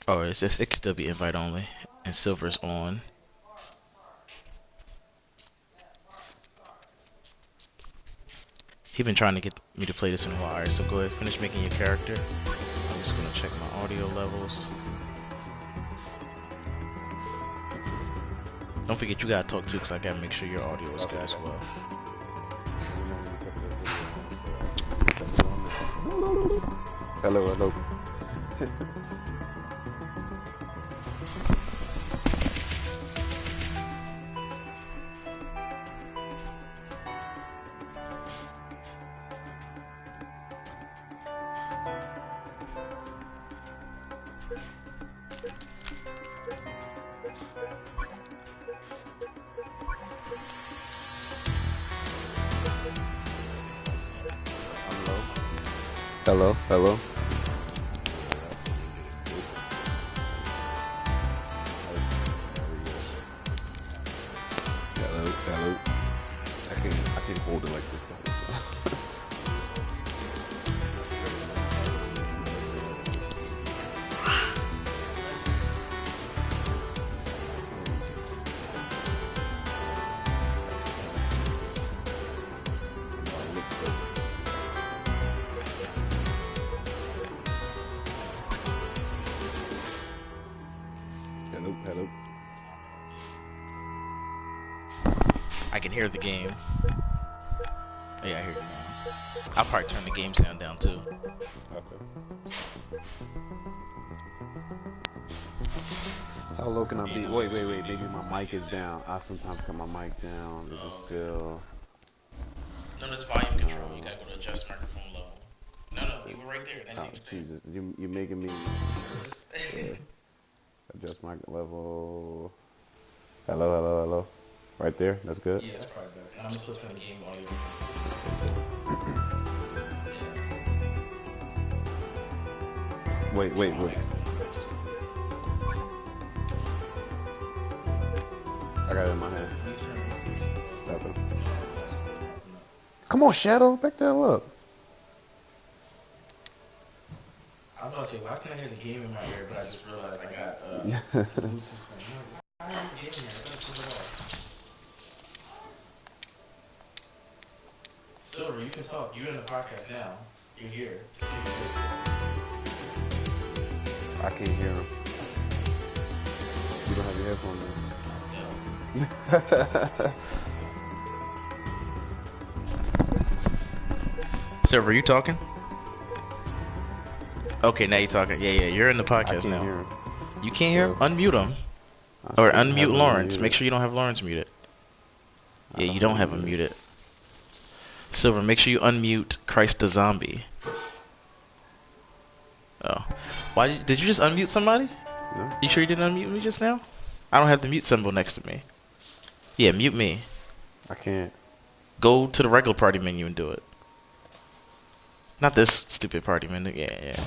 Oh, it can still be invite only, and Silver's on. He been trying to get me to play this in a while, so go ahead, finish making your character. I'm just gonna check my audio levels. Don't forget you gotta talk too, cause I gotta make sure your audio is good as well. Hello, hello. Hello, hello. Hello, hello. I can't hold it like this the whole time. Hello, hello. I can hear the game. Oh, yeah, I hear you now. I'll probably turn the game sound down too. Okay. How low can I be? Wait. Maybe my mic is down. I sometimes cut my mic down. Is it still? No, that's volume control. You gotta go to adjust microphone level. No, you were right there. That's Oh, Jesus. You're making me adjust my level. Hello. Right there. That's good. Yeah, that's probably better. And I'm just listening to game audio. Wait. I got it in my hand. Come on, Shadow. Back the hell up. I was about to say, why can't I hear the game in my ear? But I just realized I got Bluetooth. Silver, you can talk. You're in the podcast now. You're here. Just I can't hear him. You don't have your headphones on. Silver, you talking? Okay, now you're talking. Yeah, you're in the podcast now. Hear him. You can't hear him? Unmute him. Or unmute Lawrence. Make sure you don't have Lawrence muted. Yeah, you don't have him muted. Silver, make sure you unmute Christ the Zombie. Oh. Why did you just unmute somebody? No. You sure you didn't unmute me just now? I don't have the mute symbol next to me. Yeah, mute me. I can't. Go to the regular party menu and do it. Not this stupid party menu. Yeah.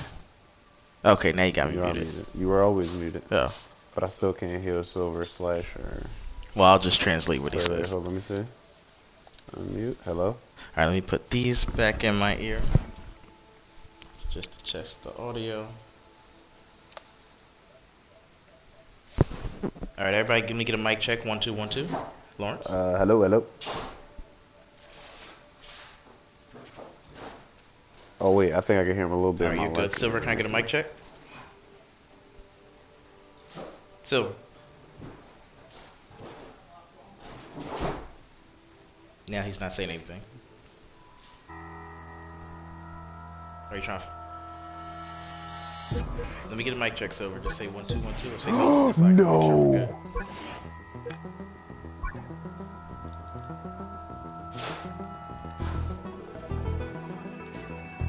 Okay, now you got me muted. You were always muted. Oh. But I still can't hear Silver Slasher. Well, I'll just translate what he says. Hold on, let me see. Unmute. Hello. Alright, let me put these back in my ear. Just to test the audio. Alright, everybody, give me a mic check. 1 2 1 2. Lawrence. Hello. Oh wait, I think I can hear him a little bit. Alright, you're good. Silver, can I get a mic check? Silver. Now he's not saying anything. Are you trying? Let me get a mic check, Silver. Just say 1 2 1 2 or say something. No.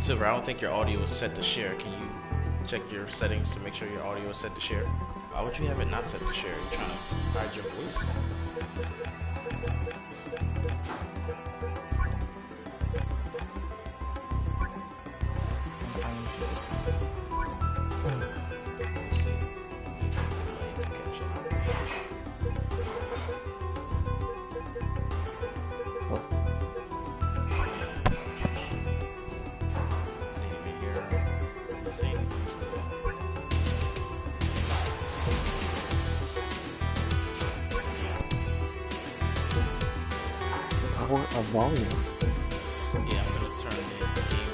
Silver, I don't think your audio is set to share. Can you check your settings to make sure your audio is set to share? Why would you have it not set to share? You're trying to hide your voice? volume. Yeah, I'm gonna turn the game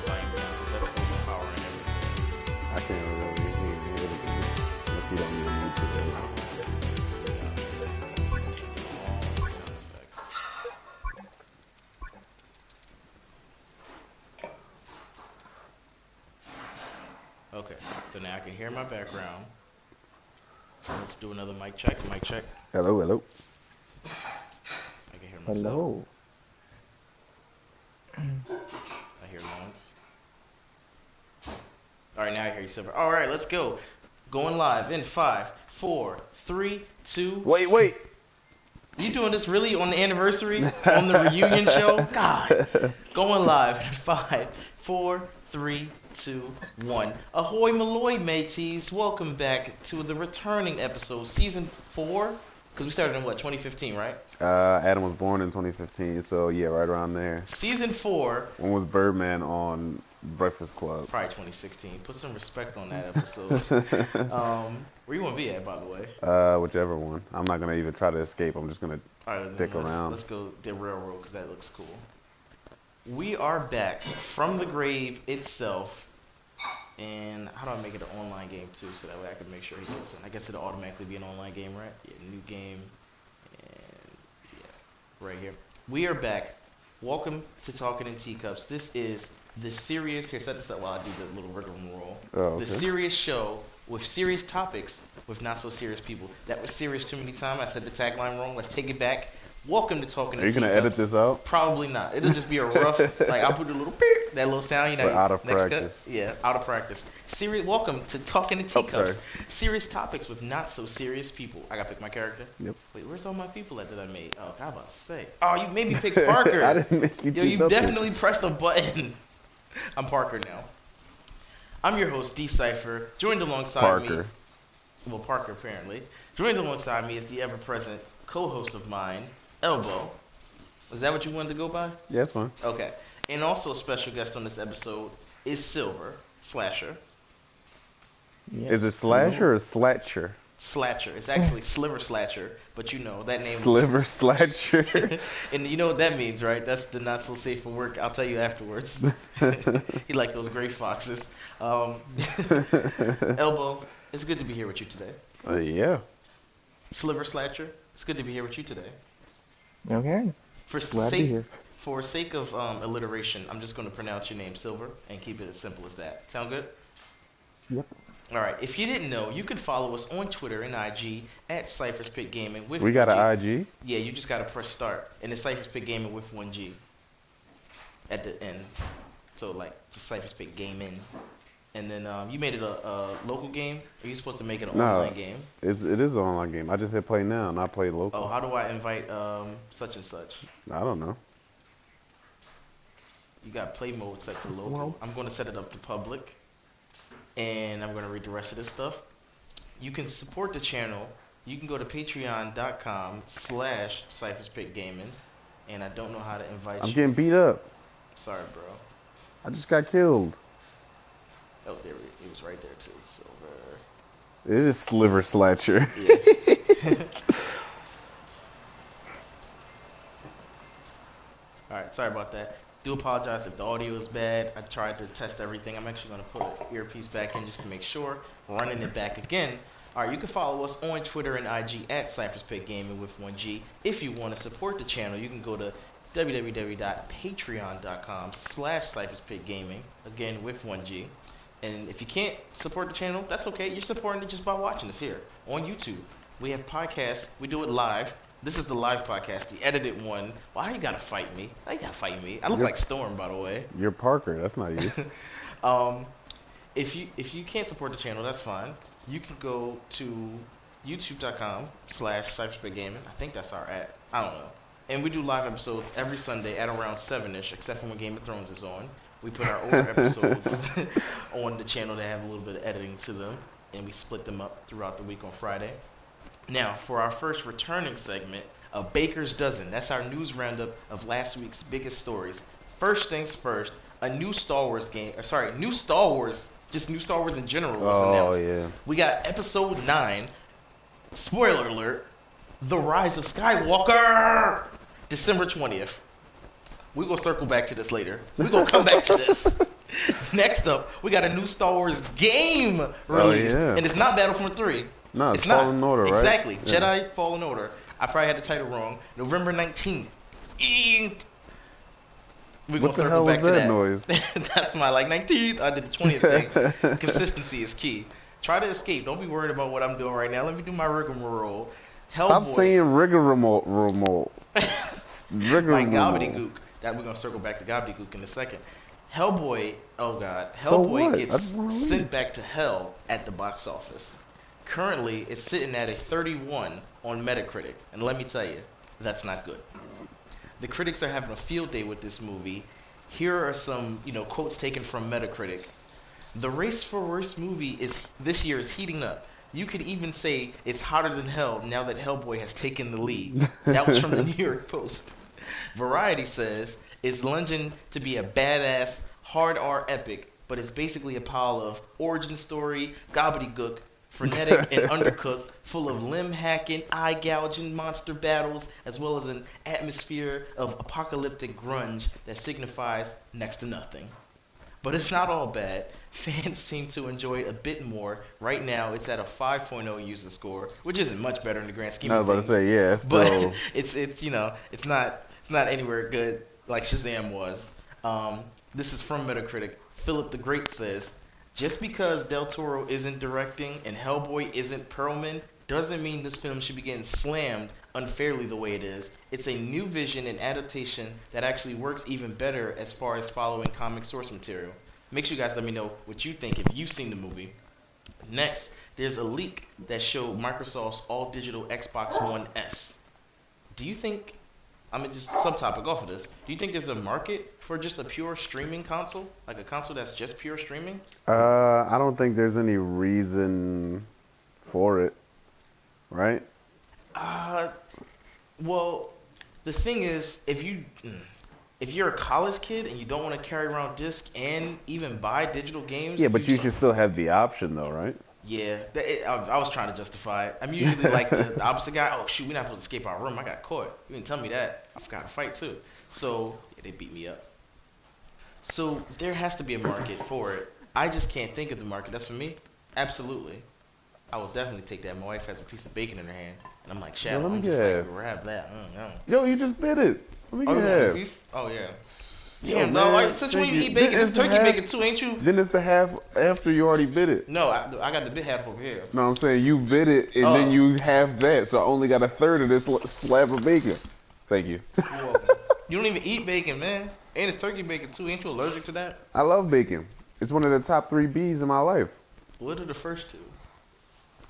volume down because that's overpowering everything. I can't really hear anything if you don't need to mute today. All sound effects. Okay, so now I can hear my background. Let's do another mic check. Mic check. Hello, hello. I can hear myself. Hello. I hear Lawrence. All right, now I hear you, Silver. All right, let's go. Going live in 5, 4, 3, 2. Wait. You doing this really on the anniversary? On the reunion show? God. Going live in 5, 4, 3, 2, 1. Ahoy Malloy, mateys. Welcome back to the returning episode, season 4. Because we started in what, 2015, right? Adam was born in 2015, so yeah, right around there. Season 4. When was Birdman on Breakfast Club? Probably 2016. Put some respect on that episode. Where you want to be at, by the way? Whichever one. I'm not gonna even try to escape. I'm just gonna stick around. Let's go the railroad because that looks cool. We are back from the grave itself. And how do I make it an online game too, so that way I can make sure he gets in? I guess it'll automatically be an online game, right? Yeah, new game, and yeah, right here. We are back. Welcome to Talking in Teacups. This is the serious. Here, set this up while I do the little rigmarole. Oh, okay. The serious show with serious topics with not so serious people. That was serious too many times. I said the tagline wrong. Let's take it back. Welcome to Talking in Teacups. Are you gonna edit this out? Probably not. It'll just be a rough. Like I'll put a little beep, that little sound. You know. But out of next practice. Cut, yeah, out of practice. Serious. Welcome to Talking in Teacups. Serious topics with not so serious people. I gotta pick my character. Yep. Wait, where's all my people that I made? Oh, I was about to say. Oh, you made me pick Parker. I didn't make you. Yo, you definitely pressed a button. I'm Parker now. I'm your host, D Cypher. Joined alongside me. Well, Parker apparently. Joined alongside me is the ever-present co-host of mine, Elbow. Is that what you wanted to go by? Yeah, that's fine. Okay. And also a special guest on this episode is Silver, Slasher. Yeah. Is it Slasher or Slatcher? Slatcher. It's actually Sliver Slatcher, but you know that name. Sliver Slatcher. And you know what that means, right? That's the not so safe for work. I'll tell you afterwards. He like those gray foxes. Elbow, it's good to be here with you today. Yeah. Sliver Slatcher, it's good to be here with you today. Okay. For sake of alliteration, I'm just going to pronounce your name Silver and keep it as simple as that. Sound good? Yep. All right. If you didn't know, you can follow us on Twitter and IG at Cypher's Pit Gaming with. We got an IG. Yeah, you just got to press start, and it's Cypher's Pit Gaming with 1G at the end. So like just Cypher's Pit Gaming, and then you made it a local game. Are you supposed to make it an online game? It is an online game. I just hit play now, and I play local. Oh, how do I invite such and such? I don't know. You got play mode set to local. Well. I'm going to set it up to public. And I'm going to read the rest of this stuff. You can support the channel. You can go to patreon.com/CyphersPitGaming. And I don't know how to invite you. I'm getting beat up. Sorry, bro. I just got killed. Oh, there it was right there, too. Silver. It is Sliver Slatcher. Yeah. Alright, sorry about that. Do apologize if the audio is bad. I tried to test everything. I'm actually going to put an earpiece back in just to make sure. Running it back again. Alright, you can follow us on Twitter and IG at Cypher's Pit Gaming with 1G. If you want to support the channel, you can go to www.patreon.com/Cypher's Pit Gaming. Again, with 1G. And if you can't support the channel, that's okay. You're supporting it just by watching us here on YouTube. We have podcasts. We do it live. This is the live podcast, the edited one. Why you gotta fight me? Why you gotta fight me? I look like Storm, by the way. You're Parker. That's not you. If you can't support the channel, that's fine. You can go to youtube.com/CypherSpitGaming. I think that's our at. I don't know. And we do live episodes every Sunday at around 7-ish, except for when Game of Thrones is on. We put our older episodes on the channel that have a little bit of editing to them, and we split them up throughout the week on Friday. Now, for our first returning segment, a Baker's Dozen. That's our news roundup of last week's biggest stories. First things first, a new Star Wars game. New Star Wars. Just new Star Wars in general was announced. Oh, yeah. We got Episode 9. Spoiler alert. The Rise of Skywalker. December 20th. We're gonna circle back to this later. We're gonna come back to this. Next up, we got a new Star Wars game released, yeah. and it's not Battlefront 3. No, it's not. Fallen Order, right? Exactly. Yeah. Jedi Fallen Order. I probably had the title wrong. November 19th. We're gonna What the circle hell back was to that noise? That's my like 19th. I did the 20th thing. Consistency is key. Try to escape. Don't be worried about what I'm doing right now. Let me do my rigmarole. Stop saying rigmarole. My Rigmarole. gobbledygook. That we're gonna circle back to gobbledygook in a second. Hellboy, oh god, So Hellboy what? gets That's what I mean. sent back to hell at the box office. Currently, it's sitting at a 31 on Metacritic, and let me tell you, that's not good. The critics are having a field day with this movie. Here are some, quotes taken from Metacritic. The race for worst movie this year is heating up. You could even say it's hotter than hell now that Hellboy has taken the lead. That was from the New York Post. Variety says it's lunging to be a badass, hard R epic, but it's basically a pile of origin story, gobbledygook, frenetic and undercooked, full of limb hacking, eye gouging monster battles, as well as an atmosphere of apocalyptic grunge that signifies next to nothing. But it's not all bad. Fans seem to enjoy it a bit more. Right now, it's at a 5.0 user score, which isn't much better in the grand scheme I of was things. about to say, yeah, it's But still... it's not anywhere good like Shazam was. This is from Metacritic. Philip the Great says, just because Del Toro isn't directing and Hellboy isn't Perlman doesn't mean this film should be getting slammed unfairly the way it is. It's a new vision and adaptation that actually works even better as far as following comic source material. Make sure you guys let me know what you think if you've seen the movie. Next, there's a leak that showed Microsoft's all-digital Xbox One S. Do you think, just subtopic off of this, do you think there's a market for just a pure streaming console? Like a console that's just pure streaming? I don't think there's any reason for it, right? Well, the thing is, if you're a college kid and you don't want to carry around discs and even buy digital games, Yeah, but you should still have the option, though, right? Yeah, I was trying to justify it. I'm usually like the opposite guy. Oh shoot, we're not supposed to escape our room. I got caught. You didn't tell me that. I forgot to fight too. So yeah, they beat me up. So there has to be a market for it. I just can't think of the market. That's for me. Absolutely, I will definitely take that. My wife has a piece of bacon in her hand, and I'm like, Shadow, I'm just like, grab that. Yo, you just bit it. Let me get half. Oh yeah. Yo, Yeah, no, man, since when you eat bacon, it's turkey bacon too, ain't you? Then it's the half after you already bit it. No, I got the bit half over here. No, I'm saying you bit it and then you have that, so I only got a third of this slab of bacon. Thank you. You don't even eat bacon, man. And it's turkey bacon too. Ain't you allergic to that? I love bacon. It's one of the top 3 B's in my life. What are the first two?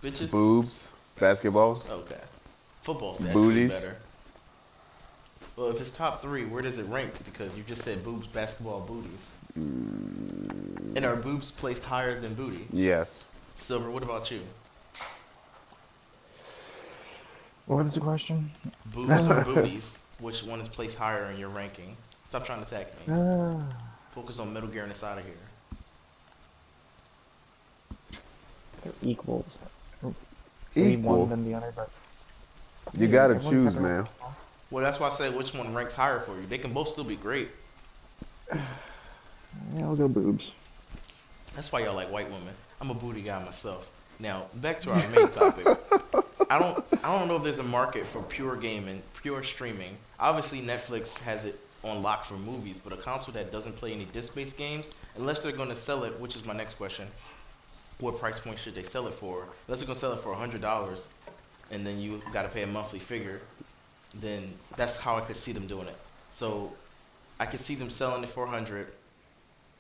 Bitches? Boobs, basketballs. Okay. Football's actually Booties. better. Well, if it's top 3, where does it rank? Because you just said boobs, basketball, booties. And are boobs placed higher than booty? Yes. Silver, what about you? What was the question? Boobs or booties? Which one is placed higher in your ranking? Stop trying to attack me. Focus on Metal Gear and it's out of here. They're equals. Maybe Equal. one than the other, but You gotta everyone's choose, got their man. own thoughts. Well, that's why I said which one ranks higher for you. They can both still be great. Yeah, I'll go boobs. That's why y'all like white women. I'm a booty guy myself. Now, back to our main topic. I don't know if there's a market for pure gaming, pure streaming. Obviously, Netflix has it on lock for movies, but a console that doesn't play any disc-based games, unless they're going to sell it, which is my next question, what price point should they sell it for? Unless they're going to sell it for $100, and then you got to pay a monthly figure, then that's how I could see them doing it. So I could see them selling it for $100,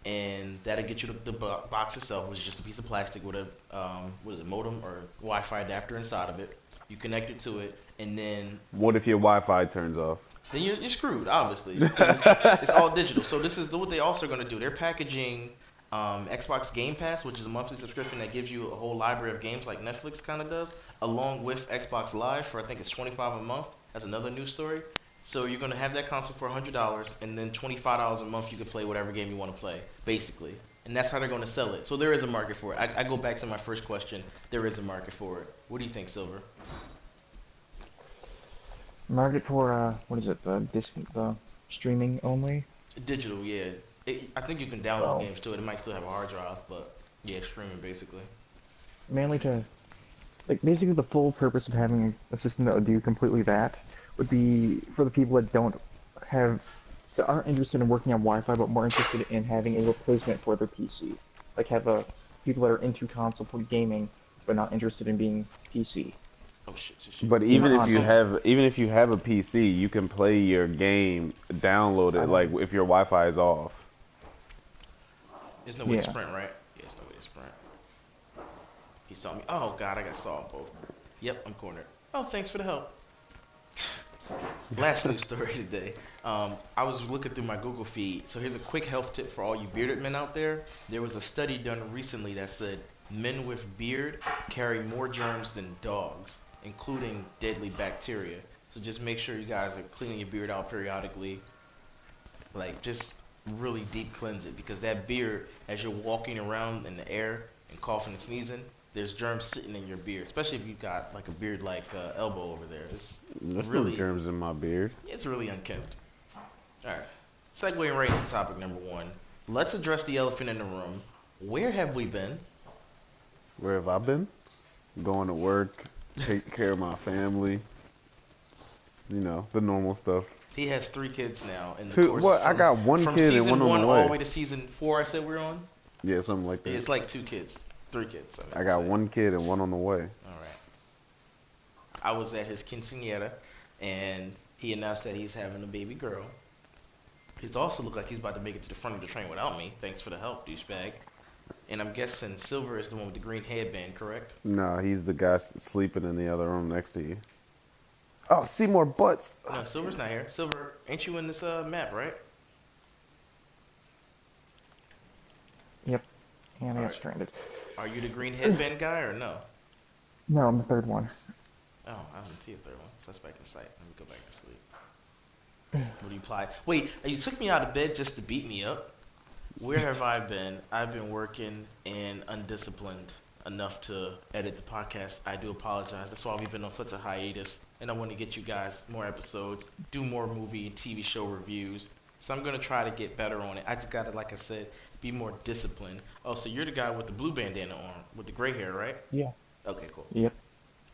and that'll get you the box itself, which is just a piece of plastic with a modem or Wi-Fi adapter inside of it. You connect it to it, and then What if your Wi-Fi turns off? then you're screwed, obviously. It's all digital. So this is what they also are going to do. They're packaging Xbox Game Pass, which is a monthly subscription that gives you a whole library of games like Netflix kind of does, along with Xbox Live for I think it's $25 a month. That's another news story. So you're going to have that console for $100, and then $25 a month you can play whatever game you want to play, basically. And that's how they're going to sell it. So there is a market for it. I go back to my first question. There is a market for it. What do you think, Silver? Market for what is it? The streaming only. Digital, yeah. I think you can download Oh, games to it. It might still have a hard drive, but yeah, streaming basically. mainly to like basically the full purpose of having a system that would do completely that would be for the people that don't have that aren't interested in working on Wi-Fi but more interested in having a replacement for their PC. Like have a people that are into console for gaming but not interested in being PC. Oh shit, shit, shit. But You know, even if you have a PC, you can play your game, download it I like don't. if your Wi-Fi is off. There's no way to Yeah. sprint, right? Yeah, there's no way to sprint. He saw me. Oh god, I got saw him both. Yep, I'm cornered. Oh, thanks for the help. Last news story today. I was looking through my Google feed. So here's a quick health tip for all you bearded men out there. There was a study done recently that said men with beard carry more germs than dogs, including deadly bacteria. So just make sure you guys are cleaning your beard out periodically. Like just really deep cleanse it because that beard, as you're walking around in the air and coughing and sneezing, there's germs sitting in your beard, especially if you've got like a beard like elbow over there. It's There's no really, germs in my beard. it's really unkempt. All right, segueing right into topic number one. Let's address the elephant in the room. Where have we been? Where have I been? Going to work, taking care of my family. You know, the normal stuff. He has 3 kids now in the Two, course what? I got one from kid and season one on 1 the all the way way. to season 4. I said we're on. Yeah, something like that. It's like 2 kids, 3 kids. I got say. one kid and one on the way. All right. I was at his quinceañera, and he announced that he's having a baby girl. He's also looked like he's about to make it to the front of the train without me. Thanks for the help, douchebag. And I'm guessing Silver is the one with the green headband, correct? No, he's the guy sleeping in the other room next to you. Oh, see more butts. No, Silver's not here. Silver, ain't you in this map, right? Yep. And I got Alright. stranded. Are you the green headband guy or no? No, I'm the third one. Oh, I didn't see a third one. Suspect in sight. Let me go back to sleep. What do you apply? Wait, you took me out of bed just to beat me up? Where have I been? I've been working and undisciplined enough to edit the podcast. I do apologize. That's why we've been on such a hiatus. And I want to get you guys more episodes, do more movie and TV show reviews. So I'm going to try to get better on it. I just got to, like I said, be more disciplined. Oh, so you're the guy with the blue bandana on, with the gray hair, right? Yeah. Okay, cool. Yep.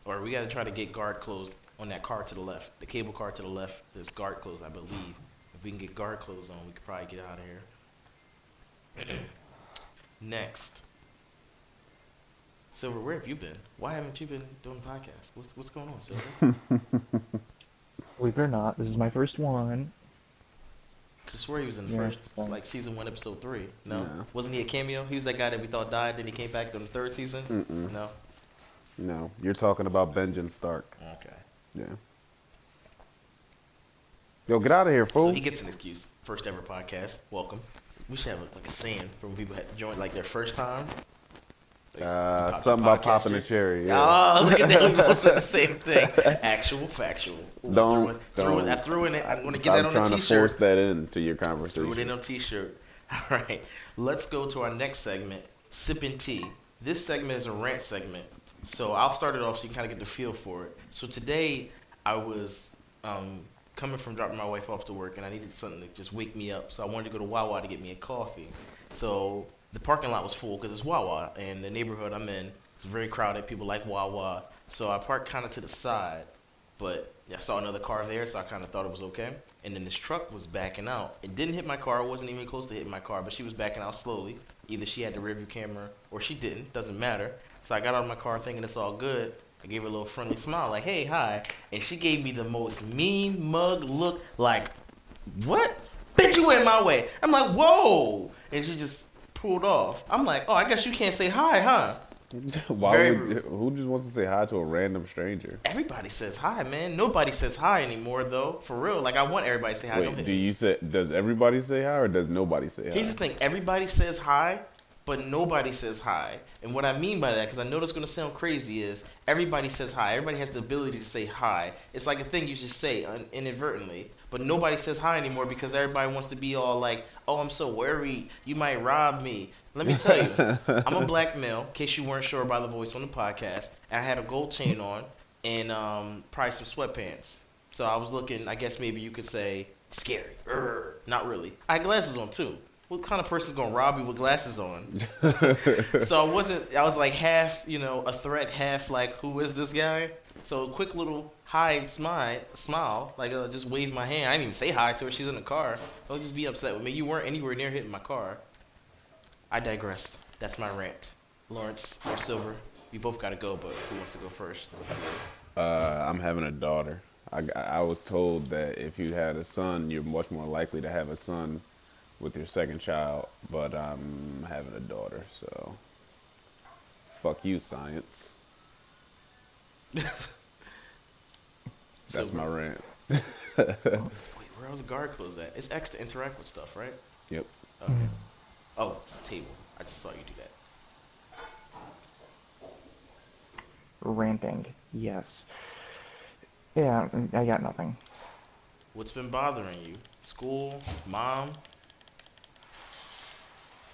Or we got to try to get guard clothes on that car to the left. The cable car to the left is guard clothes, I believe. If we can get guard clothes on, we could probably get out of here. Next. Silver, where have you been? Why haven't you been doing podcasts? What's going on, Silver? Believe it or not, this is my first one. I swear he was in the Yeah, first, so- like season 1, episode 3. No? No. Wasn't he a cameo? He was that guy that we thought died, then he came back in the 3rd season? Mm-mm. No? No, you're talking about Benjamin Stark. Okay. Yeah. Yo, get out of here, So fool. he gets an excuse. First ever podcast. Welcome. We should have like a saying for when people join like their first time. Like, Something about podcast popping a shit. cherry. Yeah. Oh, look at that. We both said the same thing. Actual, factual. Ooh, Don't. I threw in it. I'm going to get Stop that on trying a to t-shirt. force that into your Threw it conversation. in on a t-shirt. All right. Let's go to our next segment, Sipping Tea. This segment is a rant segment. So I'll start it off so you kind of get the feel for it. So today I was coming from dropping my wife off to work, and I needed something to just wake me up. So I wanted to go to Wawa to get me a coffee. So the parking lot was full because it's Wawa, and the neighborhood I'm in is very crowded. People like Wawa. So I parked kind of to the side, but I saw another car there, so I kind of thought it was okay. And then this truck was backing out. It didn't hit my car. It wasn't even close to hitting my car, but she was backing out slowly. Either she had the rearview camera or she didn't. Doesn't matter. So I got out of my car thinking it's all good. I gave her a little friendly smile, like, hey, hi. And she gave me the most mean mug look, like, what? Bitch, you went my way. I'm like, whoa. And she just pulled off. I'm like, oh, I guess you can't say hi, huh? Why Very would rude. who just wants to say hi to a random stranger? Everybody says hi, man. Nobody says hi anymore, though. For real. Like, I want everybody to say hi. Don't Wait, hit do me. you say does everybody say hi or does nobody say hi? Here's the thing. Everybody says hi, but nobody says hi. And what I mean by that, because I know it's going to sound crazy, is everybody says hi. Everybody has the ability to say hi. It's like a thing you should say inadvertently. But nobody says hi anymore because everybody wants to be all like, oh, I'm so worried. You might rob me. Let me tell you, I'm a black male, in case you weren't sure by the voice on the podcast. And I had a gold chain on and probably some sweatpants. So I was looking, I guess maybe you could say, scary. Not really. I had glasses on too. What kind of person's gonna rob you with glasses on? So I was like half, a threat, half like, who is this guy? So quick little hi smile, like just wave my hand. I didn't even say hi to her. She's in the car. Don't just be upset with me. You weren't anywhere near hitting my car. I digress. That's my rant. Lawrence or Silver, you both gotta go, but who wants to go first? I'm having a daughter. I was told that if you had a son, you're much more likely to have a son with your second child, but I'm having a daughter, so fuck you, science. That's Silver. my rant. Wait, where are the guard clothes at? It's X to interact with stuff, right? Yep. Okay. Oh, table. I just saw you do that. Ranting. Yes. Yeah, I got nothing. What's been bothering you? School? Mom?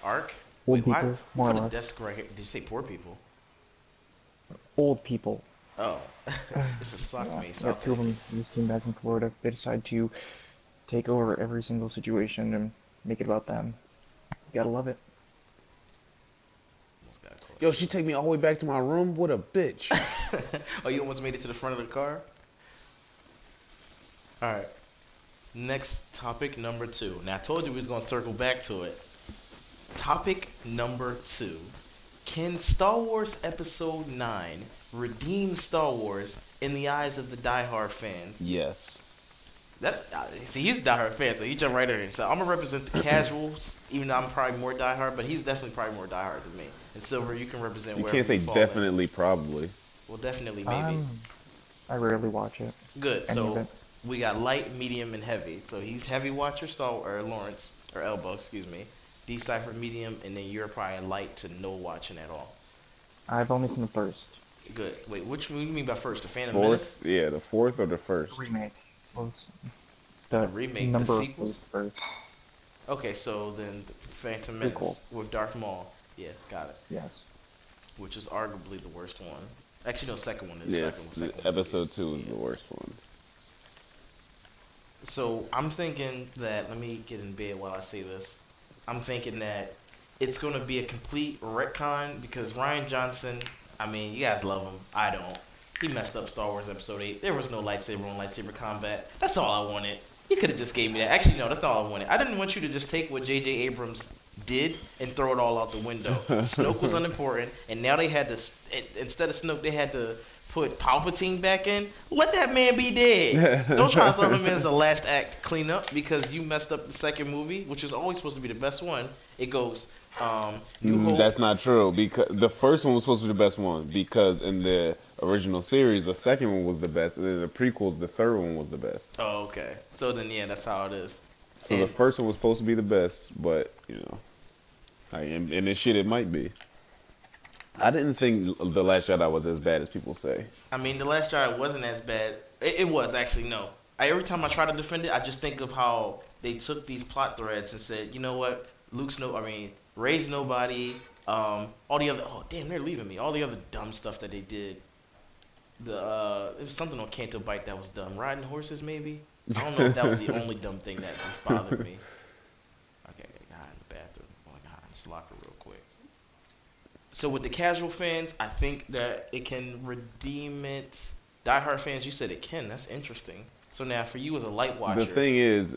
Ark? Old Wait, why? people, Who more or put a less. desk right here? Did you say poor people? Old people. Oh, it's a sock Yeah, mace. I got two of them just came back from Florida. They decide to take over every single situation and make it about them. You gotta love it. Almost got caught. Yo, she take me all the way back to my room? What a bitch. Oh, you almost made it to the front of the car? Alright. Next topic, number 2. Now, I told you we was going to circle back to it. Topic number 2. Can Star Wars Episode 9 redeem Star Wars in the eyes of the diehard fans? Yes. See, he's a diehard fan, so he jumped right in. So I'm gonna represent the casuals, even though I'm probably more diehard, but he's definitely probably more diehard than me. And Silver, you can represent You wherever can't say you fall definitely, probably. in. Well, definitely, maybe. I rarely watch it. Good. Any of So it. we got light, medium, and heavy. So he's heavy watcher, or Lawrence, or Elbow, excuse me. D Cypher medium, and then you're probably light to no watching at all. I've only seen the first. Good. Wait, what do you mean by first? The Phantom Menace? Fourth? Yeah, the fourth or the first? Remake was The the remake, the number sequels? was first. Okay, so then the Phantom Menace Prequel. with Darth Maul. Yeah, got it. Yes. Which is arguably the worst one. Actually, no, second one is. Yes, second one episode 2 is yeah. the worst one. So I'm thinking that, let me get in bed while I say this. I'm thinking that it's going to be a complete retcon because Rian Johnson, I mean, you guys love him. I don't. He messed up Star Wars Episode 8. There was no lightsaber on lightsaber combat. That's all I wanted. You could have just gave me that. Actually, no, that's not all I wanted. I didn't want you to just take what J.J. Abrams did and throw it all out the window. Snoke was unimportant, and now they had to, instead of Snoke, they had to put Palpatine back in. Let that man be dead. Don't try to throw him in as a last act cleanup because you messed up the second movie, which is always supposed to be the best one. It goes, New Hope. That's not true because the first one was supposed to be the best one because in the original series, the second one was the best. And then the prequels, the third one was the best. Oh, okay. So then, yeah, that's how it is. So And the first one was supposed to be the best, but and this shit it might be. I didn't think The Last Jedi was as bad as people say. I mean, The Last Jedi wasn't as bad. It was actually no. Every time I try to defend it, I just think of how they took these plot threads and said, you know what, Rey's nobody. All the other, oh damn, they're leaving me. All the other dumb stuff that they did. There was something on Canto Bite that was dumb. Riding horses, maybe. I don't know if that was the only dumb thing that just bothered me. Okay, I got in the bathroom. Oh my god, just lock it real quick. So with the casual fans, I think that it can redeem it. Diehard fans, you said it can. That's interesting. So now for you as a light watcher. The thing is,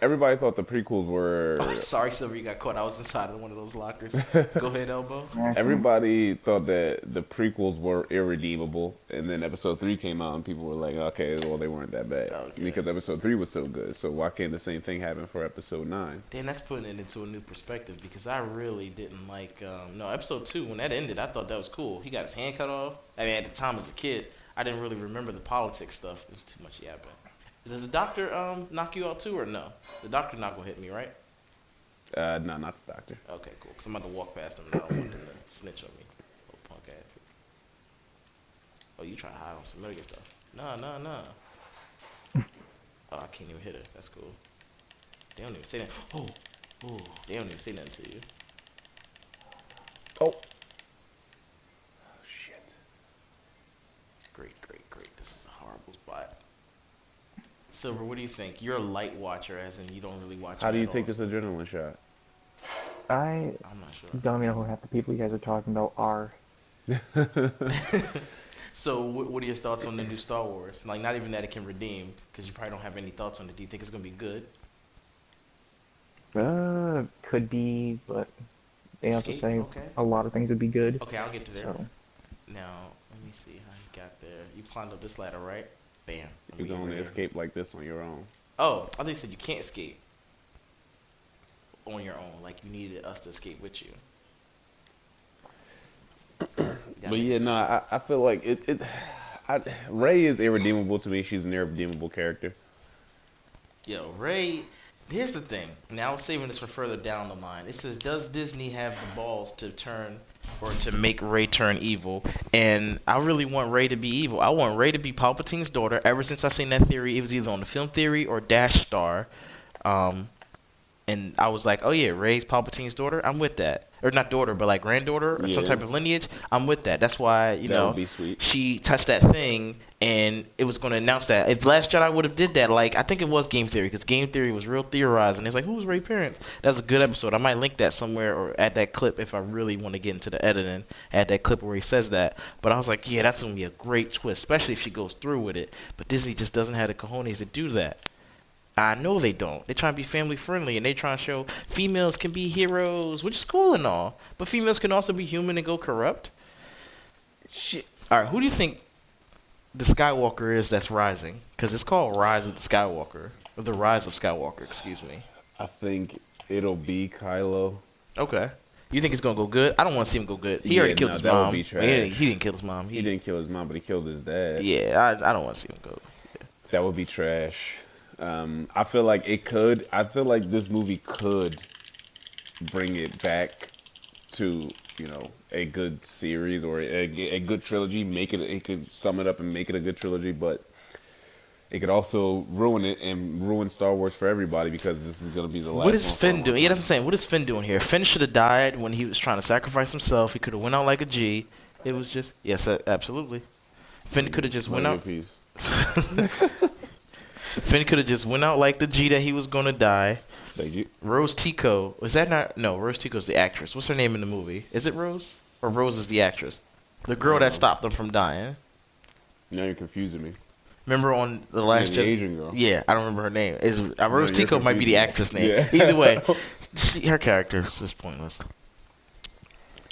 everybody thought the prequels were. Oh, sorry, Silver, you got caught. I was inside of one of those lockers. Go ahead, Elbow. Everybody thought that the prequels were irredeemable, and then episode 3 came out, and people were like, okay, well, they weren't that bad. Okay. Because episode 3 was so good, so why can't the same thing happen for episode 9? Damn, that's putting it into a new perspective because I really didn't like, episode 2, when that ended, I thought that was cool. He got his hand cut off. I mean, at the time as a kid, I didn't really remember the politics stuff. It was too much yapping. Does the doctor knock you out too or no? The doctor not gonna hit me, right? No, not the doctor. Okay, cool. Because I'm about to walk past him and I don't want them to snitch on me. Little punk ass. Oh, you try to hide on some million stuff. Nah. Oh, I can't even hit her. That's cool. They don't even say that. Oh, they don't even say nothing to you. Oh. Shit. Great. This is a horrible spot. Silver, what do you think? You're a light watcher, as in you don't really watch How it do you at take all. this adrenaline shot? I I'm not don't even know who half the people you guys are talking about are. sure. So, what are your thoughts on the new Star Wars? Like, not even that it can redeem, because you probably don't have any thoughts on it. Do you think it's gonna be good? Could be, but they also Escape? say Okay. a lot of things would be good. Okay, I'll get to there. So, Now, let me see how you got there. You climbed up this ladder, right? Bam. Let You me can get only right here. escape like this on your own. Oh, I think you said you can't escape on your own. Like, you needed us to escape with you. That But yeah, makes no, I feel like Ray is irredeemable to me. She's an irredeemable character. Yo, Ray, here's the thing. Now, I'm saving this for further down the line. It says, does Disney have the balls to turn or to make Ray turn evil? And I really want Ray to be evil. I want Ray to be Palpatine's daughter. Ever since I seen that theory, it was either on the film theory or Dash Star. Um, and I was like, oh yeah, Rey's Palpatine's daughter. I'm with that, or not daughter, but like granddaughter or some Yeah, type of lineage. I'm with that. That's why that would be sweet. she touched that thing, and it was going to announce that. If Last Jedi would have did that, like I think it was Game Theory, because Game Theory was real theorizing. It's like, who's Rey parents? That's a good episode. I might link that somewhere or add that clip if I really want to get into the editing. Add that clip where he says that. But I was like, yeah, that's gonna be a great twist, especially if she goes through with it. But Disney just doesn't have the cojones to do that. I know they don't. They try to be family friendly, and they try to show females can be heroes, which is cool and all, but females can also be human and go corrupt. Shit. All right, who do you think the Skywalker is that's rising? Because it's called Rise of the Skywalker, or the Rise of Skywalker. Excuse me. I think it'll be Kylo. Okay. You think it's gonna go good? I don't want to see him go good. He Yeah, already killed no, his that would mom. be Well, he trash. didn't kill his mom. He didn't kill his mom, but he killed his dad. Yeah, I don't want to see him go. That would be trash. I feel like it could. I feel like this movie could bring it back to, a good series or a good trilogy. It could sum it up and make it a good trilogy, but it could also ruin it and ruin Star Wars for everybody because this is going to be the last What is one for a Finn long doing? You know what time. I'm saying? What is Finn doing here? Finn should have died when he was trying to sacrifice himself. He could have went out like a G. It was just yes, absolutely. Finn could have just went Love out. your piece. Finn could have just went out like the G that he was gonna die. Thank you. Rose Tico, was that not? No, Rose Tico's the actress. What's her name in the movie? Is it Rose or Rose is the actress? The girl that stopped them from dying. Now you're confusing me. Remember on the last Yeah, the Asian girl. Yeah, I don't remember her name. Is Rose you're Tico might be the confusing me. actress name. Yeah. Either way, her character is just pointless.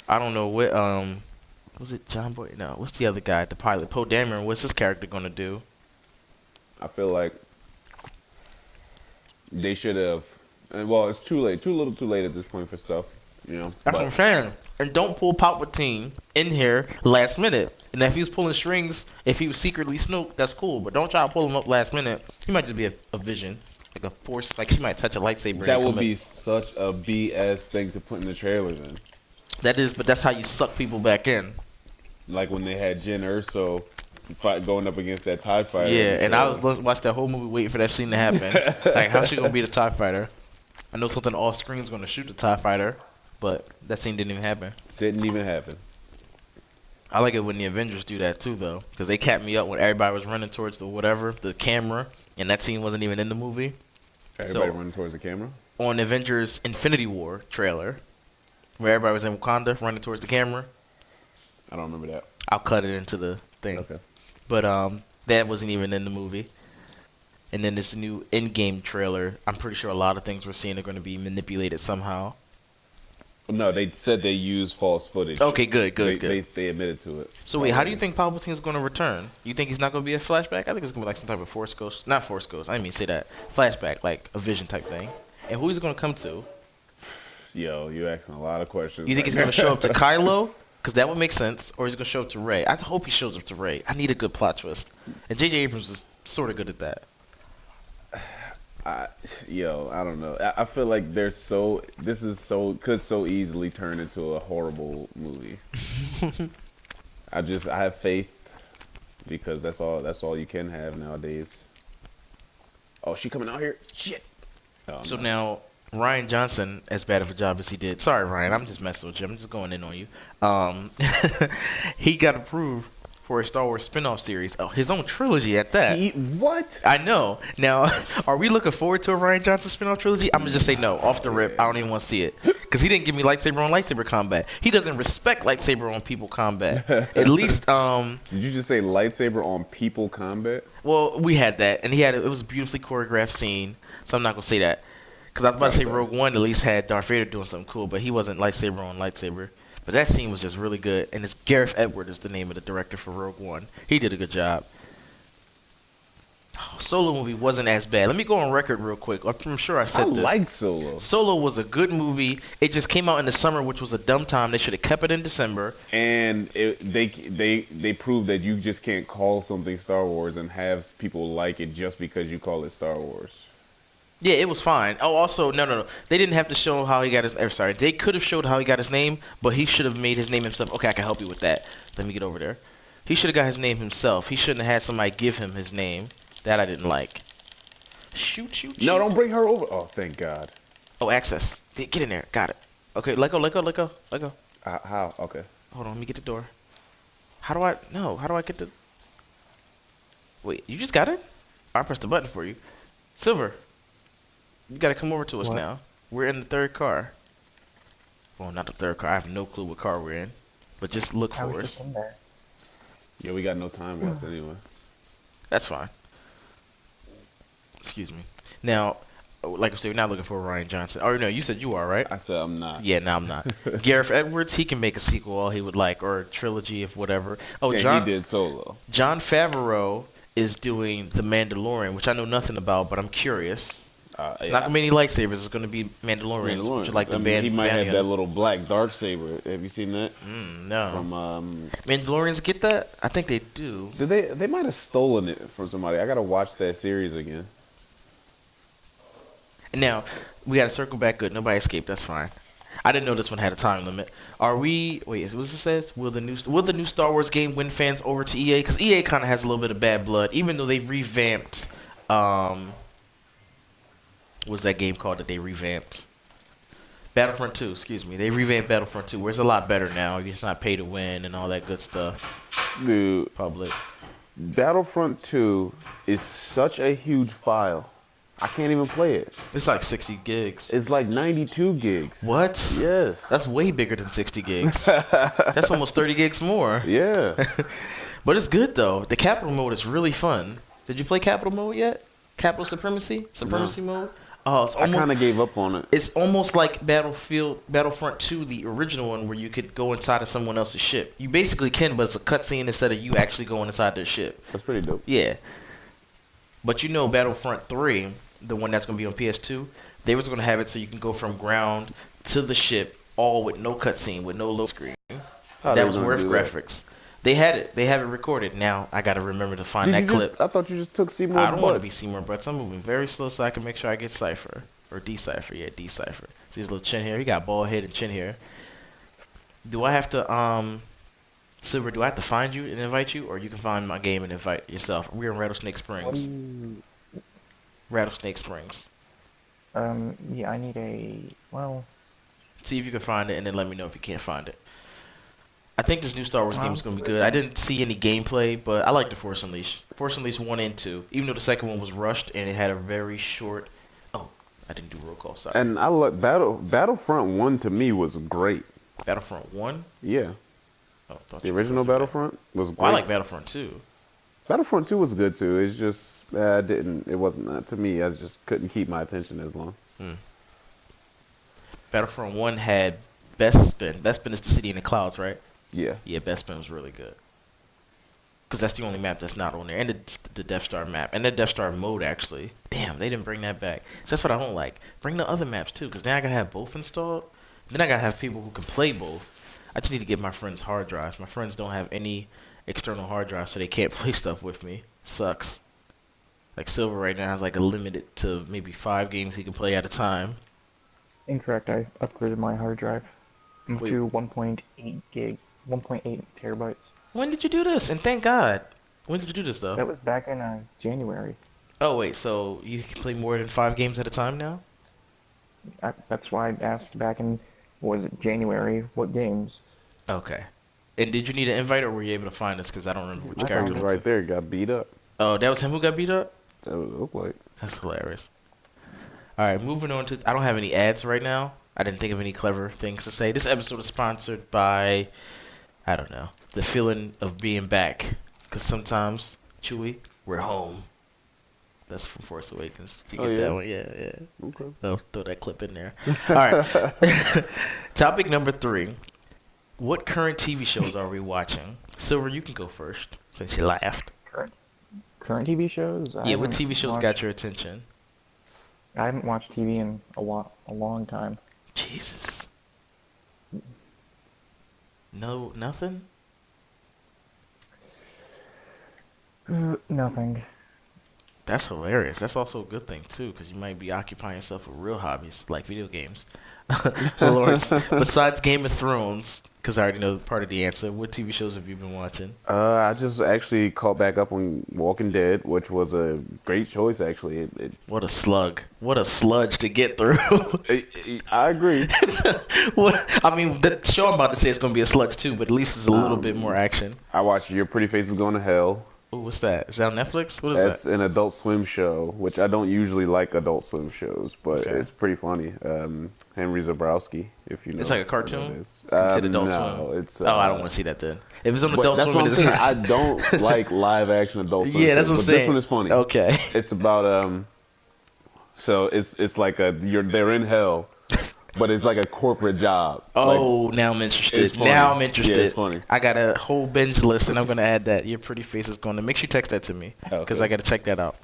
I don't know what was it John Boy? No, what's the other guy? The pilot, Poe Dameron. What's his character gonna do? I feel like they should have. Well, it's too late. Too little, too late at this point for stuff. That's But what I'm saying. And don't pull Palpatine in here last minute. And if he was pulling strings, if he was secretly Snoke, that's cool. But don't try to pull him up last minute. He might just be a vision, like a force. Like he might touch a lightsaber. that and would come be in. such a BS thing to put in the trailers. In That is, but that's how you suck people back in. like when they had Jyn Erso going up against that TIE fighter. Yeah, and I was watching that whole movie waiting for that scene to happen. Like, how's she gonna be the TIE fighter? I know something off screen is gonna shoot the TIE fighter, but that scene didn't even happen. Didn't even happen. I like it when the Avengers do that too, though, because they capped me up when everybody was running towards the camera, and that scene wasn't even in the movie. Everybody running towards the camera. On Avengers Infinity War trailer, where everybody was in Wakanda running towards the camera, I don't remember that. I'll cut it into the thing. Okay. But that wasn't even in the movie. And then this new in-game trailer, I'm pretty sure a lot of things we're seeing are going to be manipulated somehow. No, they said they used false footage. Okay, good. They admitted to it. So wait, how do you think Palpatine's going to return? You think he's not going to be a flashback? I think it's going to be like some type of Force Ghost. Not Force Ghost, I didn't mean to say that. Flashback, like a vision type thing. And who is it going to come to? Yo, you're asking a lot of questions. You think he's going to show up to Kylo? Because that would make sense. Or he's going to show up to Rey. I hope he shows up to Rey. I need a good plot twist. And J.J. Abrams is sort of good at that. I don't know. I feel like could so easily turn into a horrible movie. I have faith because that's all you can have nowadays. Oh, she coming out here? Shit. Oh, So no. now, Ryan Johnson, as bad of a job as he did. Sorry, Ryan, I'm just messing with you. I'm just going in on you. He got approved for a Star Wars spin-off series. Oh, his own trilogy at that. What? I know. Now, are we looking forward to a Ryan Johnson spin-off trilogy? I'm gonna just say no, off the rip. I don't even want to see it because he didn't give me lightsaber on lightsaber combat. He doesn't respect lightsaber on people combat. At least, Did you just say lightsaber on people combat? well, we had that, and it was a beautifully choreographed scene. So I'm not gonna say that because I was about to say Rogue One at least had Darth Vader doing something cool, but he wasn't lightsaber on lightsaber. But that scene was just really good, and it's Gareth Edwards is the name of the director for Rogue One. He did a good job. Solo movie wasn't as bad. Let me go on record real quick. I'm sure I said this. I liked Solo. Solo was a good movie. It just came out in the summer, which was a dumb time. They should have kept it in December. And they proved that you just can't call something Star Wars and have people like it just because you call it Star Wars. Yeah, it was fine. Oh, also, no. They didn't have to show how he got his... sorry, they could have showed how he got his name, but he should have made his name himself. Okay, I can help you with that. Let me get over there. He should have got his name himself. He shouldn't have had somebody give him his name. That I didn't like. Shoot. No, don't bring her over. Oh, thank God. Oh, access. Get in there. Got it. Okay, let go. How? Okay. Hold on, let me get the door. How do I get the... Wait, you just got it? I pressed the button for you. Silver. You gotta come over to us now. We're in the third car. Well, not the third car. I have no clue what car we're in. But just look for us. In there. Yeah, we got no time left anyway. That's fine. Excuse me. Now, like I said, we're not looking for Ryan Johnson. Oh, no, you said you are, right? I said I'm not. Yeah, no, I'm not. Gareth Edwards, he can make a sequel all he would like, or a trilogy, if whatever. Oh, yeah, he did Solo. Jon Favreau is doing The Mandalorian, which I know nothing about, but I'm curious. It's not gonna be any lightsabers. It's gonna be Mandalorians, which are like the band. He might have that little black dark saber. Have you seen that? No. From Mandalorians get that? I think they do. Did they? They might have stolen it from somebody. I gotta watch that series again. Now we gotta circle back. Good. Nobody escaped. That's fine. I didn't know this one had a time limit. Are we? Wait, what does it says? Will the new Star Wars game win fans over to EA? Because EA kind of has a little bit of bad blood, even though they revamped. What's that game called that they revamped? Battlefront 2, excuse me. They revamped Battlefront 2, where it's a lot better now. It's not pay to win and all that good stuff. Dude, Public. Battlefront 2 is such a huge file. I can't even play it. It's like 60 gigs. It's like 92 gigs. What? Yes. That's way bigger than 60 gigs. That's almost 30 gigs more. Yeah. But it's good, though. The capital mode is really fun. Did you play capital mode yet? Capital Supremacy? Supremacy mode? Oh, it's almost, I kind of gave up on it. It's almost like Battlefront 2, the original one, where you could go inside of someone else's ship. You basically can, but it's a cutscene instead of you actually going inside their ship. That's pretty dope. Yeah. But you know Battlefront 3, the one that's going to be on PS2, they was going to have it so you can go from ground to the ship, all with no cutscene, with no load screen. That was worth graphics. They had it. They have it recorded. Now I got to remember to find that clip. I thought you just took Seymour I don't want to be Seymour Butts. I'm moving very slow so I can make sure I get Cypher. Or Decipher. Yeah, Decipher. See his little chin hair? He got bald head and chin hair. Do I have to, Silver, do I have to find you and invite you? Or you can find my game and invite yourself? We're in Rattlesnake Springs. Rattlesnake Springs. Yeah, I need See if you can find it and then let me know if you can't find it. I think this new Star Wars game is going to be good. I didn't see any gameplay, but I like the Force Unleashed. Force Unleashed 1 and 2. Even though the second one was rushed and it had a very short... Oh, I didn't do roll call, sorry. And I look, Battlefront 1 to me was great. Battlefront 1? Yeah. Oh, the original Battlefront was great. Well, I like Battlefront 2. Battlefront 2 was good too. It's just, it wasn't, to me, I just couldn't keep my attention as long. Battlefront 1 had Bespin. Bespin is the city in the clouds, right? Yeah. Yeah, Bespin was really good. Because that's the only map that's not on there. And the Death Star map. And the Death Star mode, actually. Damn, they didn't bring that back. So that's what I don't like. Bring the other maps, too. Because then I got to have both installed. Then I got to have people who can play both. I just need to get my friends hard drives. My friends don't have any external hard drives, so they can't play stuff with me. Sucks. Like Silver right now has like a limited to maybe 5 games he can play at a time. Incorrect. I upgraded my hard drive to 1.8 gig, 1.8 terabytes. When did you do this? And thank God. When did you do this though? That was back in January. Oh wait, so you can play more than 5 games at a time now? That's why I asked back in, what was it, January, what games? Okay. And did you need an invite, or were you able to find us? Because I don't remember which I Looks like character found he's it. was. right there. Got beat up. Oh, that was him who got beat up? That would look like. That's hilarious. Alright, moving on to... I don't have any ads right now. I didn't think of any clever things to say. This episode is sponsored by... I don't know. The feeling of being back. Because sometimes, Chewie, we're home. That's from Force Awakens. Did you Oh, get yeah? that one? Yeah. Okay. I'll throw that clip in there. Alright. Topic number 3. What current TV shows are we watching? Silver, you can go first, since you laughed. Current TV shows? Yeah, what TV shows got your attention? I haven't watched TV in a long time. Jesus. No, nothing? Nothing. That's hilarious. That's also a good thing, too, because you might be occupying yourself with real hobbies, like video games. Lawrence, besides Game of Thrones, because I already know part of the answer, what TV shows have you been watching? I just actually caught back up on Walking Dead, which was a great choice, actually. What a slug. What a sludge to get through. I agree. I mean, the show I'm about to say is going to be a sludge, too, but at least it's a little bit more action. I watched Your Pretty Face is Going to Hell. Ooh, what's that? Is that on Netflix? What is That's that? an Adult Swim show, which I don't usually like Adult Swim shows, but Okay. it's pretty funny. Henry Zabrowski, if you know. It's like a who cartoon? that is. Is it Adult no, Swim? it's. Oh, I don't want to see that then. If it's on But Adult that's Swim, what it I'm is saying. not. I don't like live action Adult Swim. Yeah, that's shows, what I'm but saying. This one is funny. Okay. It's about so it's like they're in hell, but it's like a corporate job. Oh, now I'm interested. it's funny. Now I'm interested. Yeah, it's funny. I got a whole binge list, and I'm going to add that. Your Pretty Face is going to... Make sure you text that to me, because Okay. I got to check that out.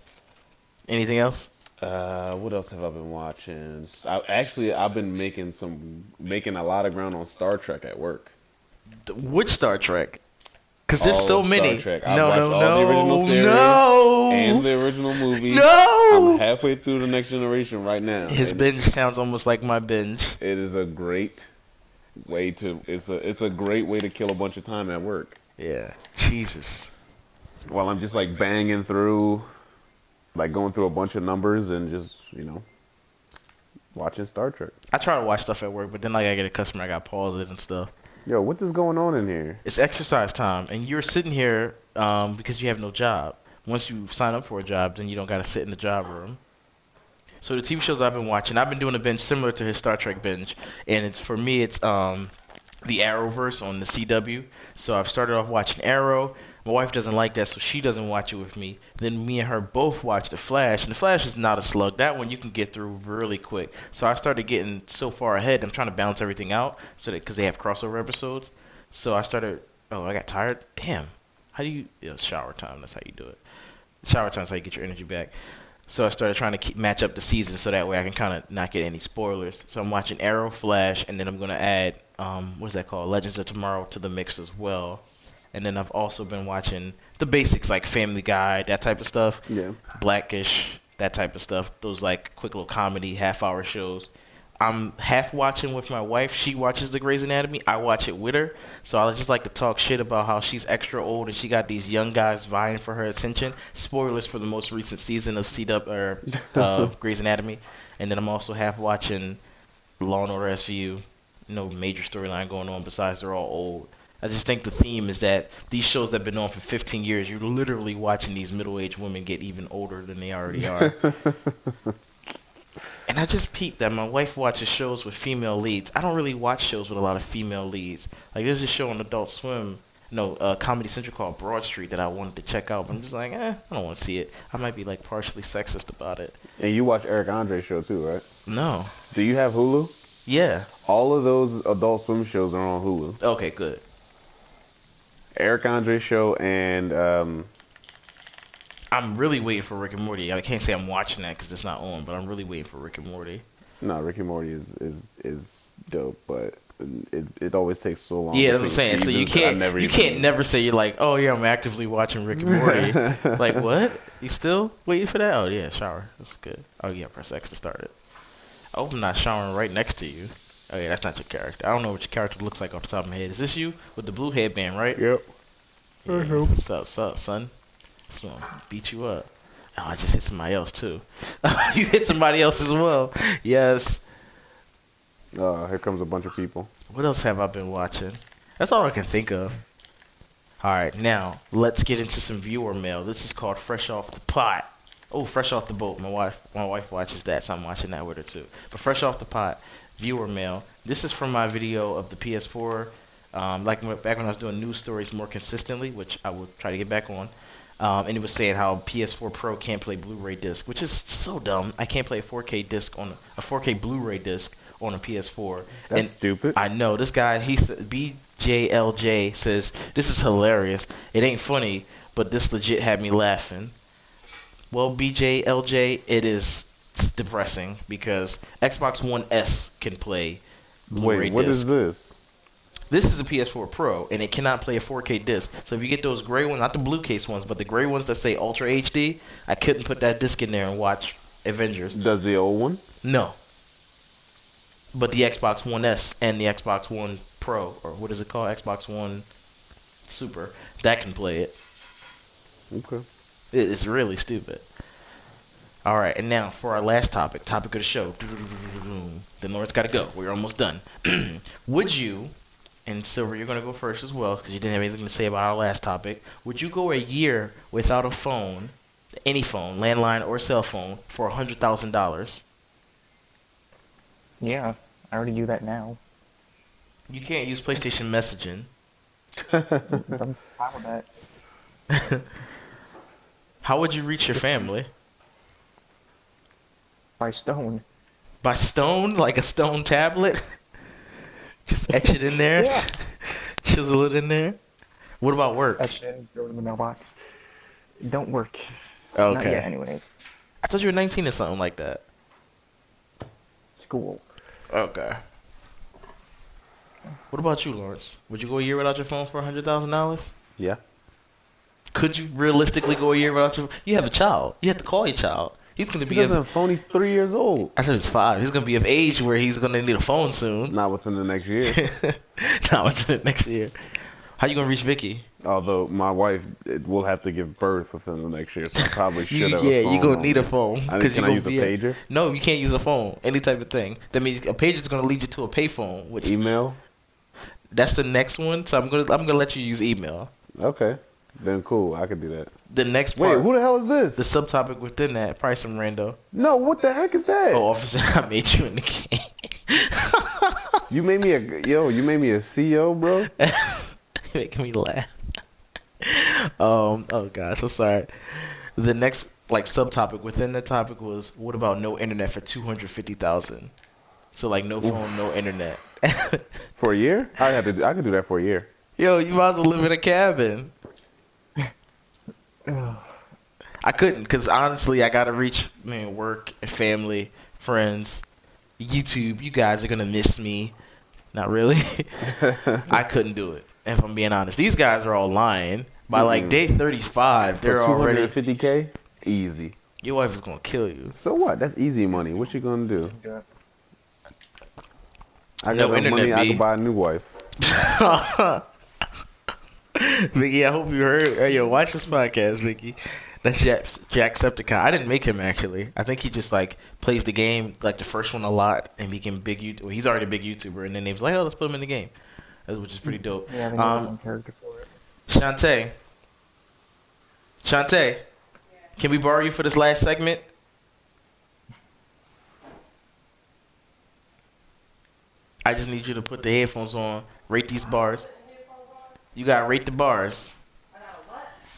Anything else? What else have I been watching? I've been making a lot of ground on Star Trek at work. Which Star Trek? Because there's All so of many. Star Trek. I've No, watched no, all the original no, series no. and the original movie. No. I'm halfway through the Next Generation right now. His and binge sounds almost like my binge. It is a great way to. It's a great way to kill a bunch of time at work. Yeah. Jesus. While I'm just like banging through, like going through a bunch of numbers and just watching Star Trek. I try to watch stuff at work, but then like I get a customer, I got to pause it and stuff. Yo, what is going on in here? It's exercise time, and you're sitting here because you have no job. Once you sign up for a job, then you don't got to sit in the job room. So the TV shows I've been watching, I've been doing a binge similar to his Star Trek binge, and it's for me, it's the Arrowverse on the CW. So I've started off watching Arrow. My wife doesn't like that, so she doesn't watch it with me. Then me and her both watch The Flash, and The Flash is not a slug. That one you can get through really quick. So I started getting so far ahead. I'm trying to balance everything out, so that because they have crossover episodes. So I started. Oh, I got tired. Damn. How do you? Shower time. That's how you do it. Shower time is how you get your energy back. So I started trying to match up the seasons so that way I can kind of not get any spoilers. So I'm watching Arrow, Flash, and then I'm gonna add what's that called? Legends of Tomorrow to the mix as well. And then I've also been watching the basics like Family Guy, that type of stuff. Yeah. Blackish, that type of stuff. Those like quick little comedy half-hour shows. I'm half watching with my wife. She watches the Grey's Anatomy. I watch it with her. So I just like to talk shit about how she's extra old and she got these young guys vying for her attention. Spoilers for the most recent season of Grey's Anatomy. And then I'm also half watching Law and Order SVU. No major storyline going on besides they're all old. I just think the theme is that these shows that have been on for 15 years, you're literally watching these middle-aged women get even older than they already are. And I just peeped that my wife watches shows with female leads. I don't really watch shows with a lot of female leads. Like there's a show on Adult Swim, Comedy Central called Broad Street that I wanted to check out, but I'm just like, I don't want to see it. I might be like partially sexist about it. And you watch Eric Andre's show too, right? No. Do you have Hulu? Yeah. All of those Adult Swim shows are on Hulu. Okay, good. Eric Andre's show and I'm really waiting for Rick and Morty. I can't say I'm watching that because it's not on, but I'm really waiting for Rick and Morty. no, Rick and Morty is dope, but it always takes so long. Yeah, that's what I'm saying. between So you seasons that I can't even- never say you're like, oh yeah, I'm actively watching Rick and Morty. Like what? You still waiting for that? Oh yeah, shower. That's good. Oh yeah, press X to start it. I hope I'm not showering right next to you. Oh yeah, that's not your character. I don't know what your character looks like off the top of my head. Is this you with the blue headband, right? Yep. Yeah. What's up, son? So beat you up. Oh, I just hit somebody else too. You hit somebody else as well. Yes. Here comes a bunch of people. What else have I been watching? That's all I can think of. Alright, now, let's get into some viewer mail. This is called Fresh Off the Pot. Oh, Fresh Off the Boat. My wife watches that, so I'm watching that with her too. But Fresh Off the Pot, viewer mail. This is from my video of the PS4. Back when I was doing news stories more consistently, which I will try to get back on. And it was saying how PS4 Pro can't play Blu-ray disc, which is so dumb. I can't play a 4K disc on a 4K Blu-ray disc on a PS4. That's stupid. I know this guy. He said BJLJ says this is hilarious. It ain't funny, but this legit had me laughing. Well, BJLJ, it's depressing because Xbox One S can play Blu-ray Wait, what disc. is this? This is a PS4 Pro, and it cannot play a 4K disc. So if you get those gray ones, not the blue case ones, but the gray ones that say Ultra HD, I couldn't put that disc in there and watch Avengers. Does the old one? No. But the Xbox One S and the Xbox One Pro, or what is it called? Xbox One Super, that can play it. Okay. It's really stupid. Alright, and now for our last topic of the show. The Lord's got to go. We're almost done. Would you... And Silver, you're going to go first as well, because you didn't have anything to say about our last topic. Would you go a year without a phone, any phone, landline or cell phone, for $100,000? Yeah, I already do that now. You can't use PlayStation messaging. I'm fine with that. How would you reach your family? By stone. By stone? Like a stone tablet? Just etch it in there? Yeah. Chisel it in there? What about work? Etch it in, throw it in the mailbox. Don't work. Okay. Not yet, anyways. I thought you were 19 or something like that. School. Okay. What about you, Lawrence? Would you go a year without your phone for $100,000? Yeah. Could you realistically go a year without your... You have a child. You have to call your child. He's going to He be doesn't have a phone. He's 3 years old. I said he's 5. He's going to be of age where he's going to need a phone soon. Not within the next year. Not within the next year. How you going to reach Vicky? Although my wife will have to give birth within the next year, so I probably should have a phone. Yeah, you're going to need a phone. Can I use a pager? No, you can't use a phone. Any type of thing. That means a pager is going to lead you to a payphone. Which Email? That's the next one, so I'm gonna let you use email. Okay. Then cool, I could do that. The next part. Wait, who the hell is this? The subtopic within that, probably some rando. No, what the heck is that? Oh, officer, I made you in the game. You made me a CEO, bro? You're making me laugh. Oh gosh, I'm sorry. The next subtopic within the topic was, what about no internet for 250,000? So no phone, no internet. For a year? I could do that for a year. Yo, you might as well live in a cabin. I couldn't, because honestly, I gotta reach work and family, friends, YouTube. You guys are gonna miss me. Not really. I couldn't do it, if I'm being honest. These guys are all lying. By day 35, they're already 250K? Easy. Your wife is gonna kill you. So what? That's easy money. What you gonna do? Yeah. I No got enough internet, money. I B. could buy a new wife. Vicky, I hope you heard. Yo, watch this podcast, Vicky. That's Jacksepticeye. I didn't make him actually. I think he just plays the game the first one a lot and became big YouTuber. Well, he's already a big YouTuber, and then they was like, oh, let's put him in the game, which is pretty dope. Yeah, I think there's one character for it. Shantae, can we borrow you for this last segment? I just need you to put the headphones on, rate these bars. You gotta rate the bars.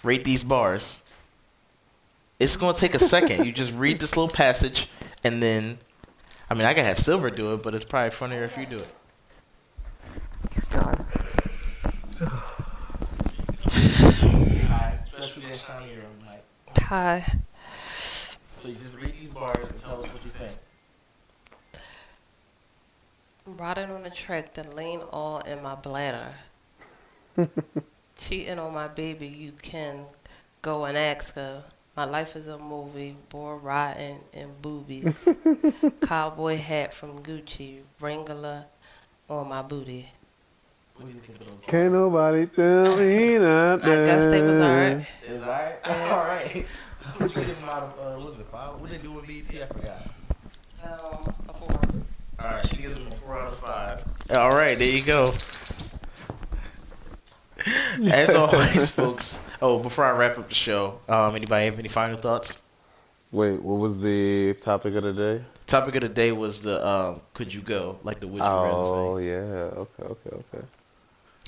Rate these bars. It's gonna take a second. You just read this little passage, and then, I can have Silver do it, but it's probably funnier if you do it. God. Especially this time of year, Mike. Hi. So you just read these bars and tell us what you think. Riding on the track to lean all in my bladder. Cheating on my baby, you can go and ask her. My life is a movie, boy riding and boobies. Cowboy hat from Gucci, Wrangler on my booty. What do you think of those? Can't nobody tell me nothing. I guess they was alright. Is alright? Yeah. Alright. What you give them out of, what is it, 5? What did they do with BT? I forgot. A 4. Alright, she gives him a 4 out of 5. Alright, there you go. As always, folks. Oh, before I wrap up the show, anybody have any final thoughts? Wait, what was the topic of the day? Topic of the day was the could you go, like the would you rather Oh, thing. yeah. Okay.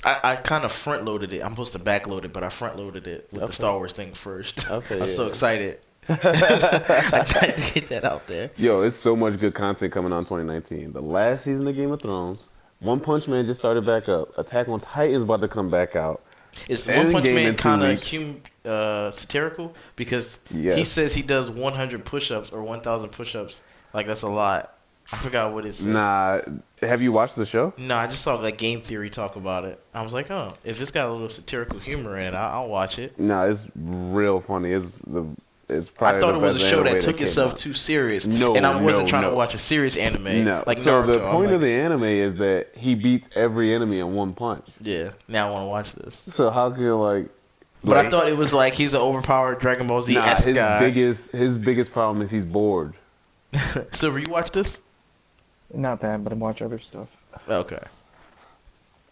I kind of front loaded it. I'm supposed to back load it, but I front loaded it with the Okay. Star Wars thing first. Okay, I'm so yeah. excited. I tried to get that out there. Yo, it's so much good content coming on 2019. The last season of Game of Thrones, One Punch Man just started back up. Attack on Titan is about to come back out. Is And One Punch game Man in 2 kind weeks. of satirical? Because he Yes. says he does 100 push-ups or 1,000 push-ups. Like, that's a lot. I forgot what it says. Nah, have you watched the show? No, I just saw like Game Theory talk about it. I was like, oh, if it's got a little satirical humor in it, I'll watch it. Nah, it's real funny. It's probably I thought the it was a best show anime that took came itself out. too serious. No, and I wasn't no, trying no. to watch a serious anime No. like So Naruto. the point I'm of the anime is that he beats every enemy in one punch. yeah, now I want to watch this. So how can you like? But I thought it was like he's an overpowered Dragon Ball Z Nah, esque his guy. biggest problem is he's bored. Silver, you watch this? Not that, but I watch other stuff. Okay.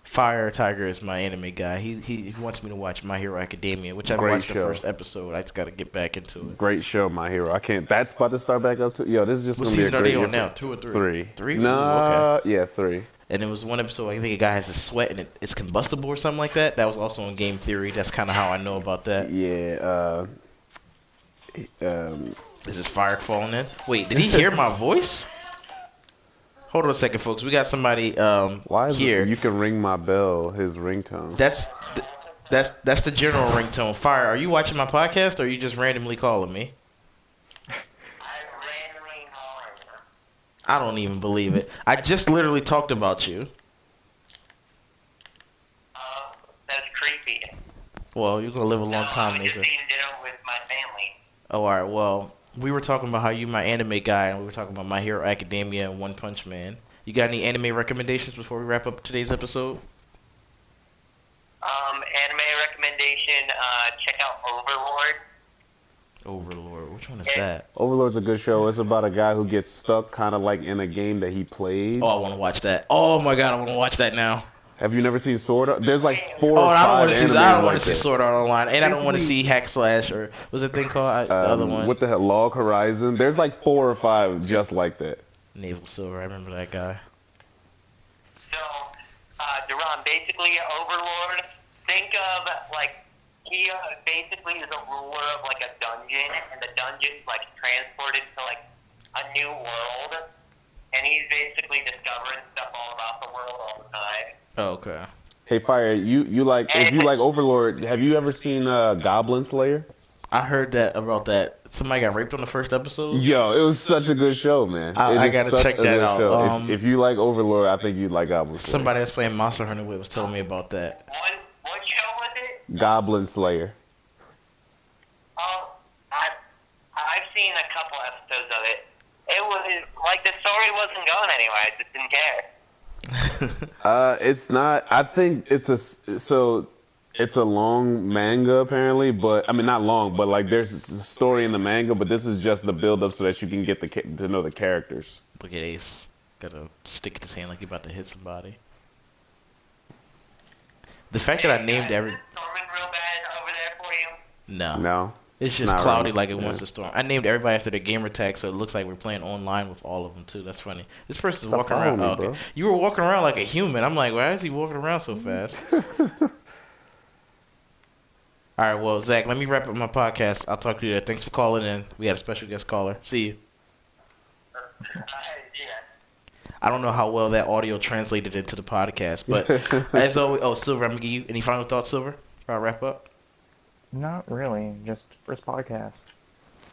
Fire Tiger is my anime guy. He wants me to watch My Hero Academia, which I Great watched the show. first episode. I just got to get back into it. Great show, My Hero. I can't. That's about to start back up too. Yo, this is just What gonna be a season are great they year on for- now? 2 or 3? Three. 3? Nah, Okay. yeah, 3. And it was one episode, I think a guy has a sweat and it's combustible or something like that. That was also in Game Theory. That's kind of how I know about that. Yeah. Is this fire falling in? Wait, did he hear my voice? Hold on a second, folks. We got somebody Why is here. it you can ring my bell? His ringtone. That's the general ringtone. Fire, are you watching my podcast or are you just randomly calling me? I don't even believe it. I just literally talked about you. That's creepy. Well, you're gonna live a long time, I'm just Nathan. eating dinner with my family. Oh, alright, well, we were talking about how you my anime guy, and we were talking about My Hero Academia and One Punch Man. You got any anime recommendations before we wrap up today's episode? Anime recommendation, check out Overlord. Overlord, which one is that? Overlord's a good show. It's about a guy who gets stuck kind of like in a game that he played. Oh, I want to watch that. Oh my god, I want to watch that now. Have you never seen Sword Art? There's like 4 Oh, or and I don't 5 want to see. animes I don't like want to see that. Sword Art Online, and I don't want to see Hack Slash or what's that thing called? The other one. What the hell? Log Horizon? There's like 4 or 5 just like that. Naval Silver. I remember that guy. So, Duran, basically Overlord, think of like he basically is a ruler of like a dungeon, and the dungeon's like transported to like a new world, and he's basically discovering stuff all about the world all the time. Oh, okay. Hey, Fire, you like if you like Overlord, have you ever seen Goblin Slayer? I heard that about that. Somebody got raped on the first episode. Yo, it was such a good show, man. I It is gotta such check a that good out. show. If you like Overlord, I think you'd like Goblin Slayer. Somebody that's playing Monster Hunter with was telling me about that. What show was it? Goblin Slayer. Oh, I've seen a couple episodes of it. It was like the story wasn't going anywhere. I just didn't care. It's not. I think it's it's a long manga apparently, but I mean not long, but like there's a story in the manga, but this is just the build up so that you can get to know the characters. Look at Ace. Got a stick in his hand like he about to hit somebody. The fact that I named every Is it storming real bad over there for you? no, No, it's just not cloudy really. like it Yeah. wants to storm. I named everybody after their gamer tag, so it looks like we're playing online with all of them too. That's funny. This person's Stop walking around. following me, Oh, okay. bro. You were walking around like a human. I'm like, why is he walking around so fast? All right, well, Zach, let me wrap up my podcast. I'll talk to you there. Thanks for calling in. We had a special guest caller. See you. Yeah. I don't know how well that audio translated into the podcast, but as always, Silver, I'm gonna give you any final thoughts, Silver, before I wrap up. Not really, just first podcast.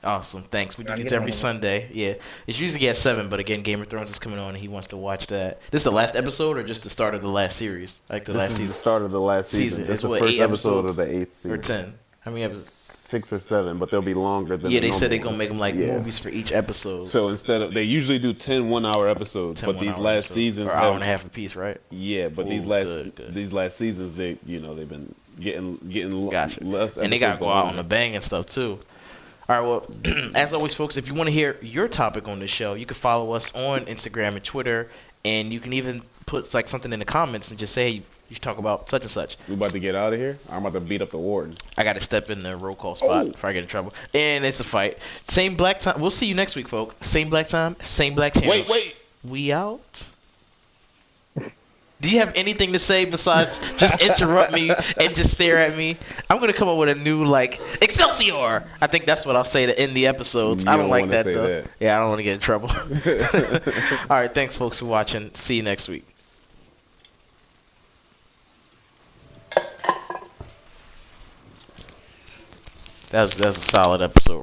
Awesome, thanks. We do Gotta these get every on it. Sunday. Yeah, it's usually at 7, but again, Game of Thrones is coming on, and he wants to watch that. This is the last episode, or just the start of the last series, like the This last is the season, start of the last season. Season. This It's is the what, first 8 episode episodes? of the 8th or season. 10. How many episodes? 6 or 7, but they'll be longer than Yeah, the they said they're normal gonna make them like ones. Yeah. movies for each episode. So instead of they usually do 10 1-hour episodes, 10 but these 1-hour last episodes, seasons or have hour and a half a piece, right? Yeah, but Ooh, good. these last seasons they've been getting Gotcha. less And they episodes, gotta go but out longer. on a bang and stuff too. All right, well, as always, folks, if you want to hear your topic on the show, you can follow us on Instagram and Twitter, and you can even put like something in the comments and just say, hey, You should talk about such and such. We about to get out of here. I'm about to beat up the warden. I got to step in the roll call spot before I get in trouble. And it's a fight. Same black time. We'll see you next week, folks. Same black time, same black channel. Wait. We out. Do you have anything to say besides just interrupt me and just stare at me? I'm gonna come up with a new Excelsior. I think that's what I'll say to end the episodes. I don't like that though. Yeah, I don't want to get in trouble. All right, thanks folks for watching. See you next week. That was a solid episode.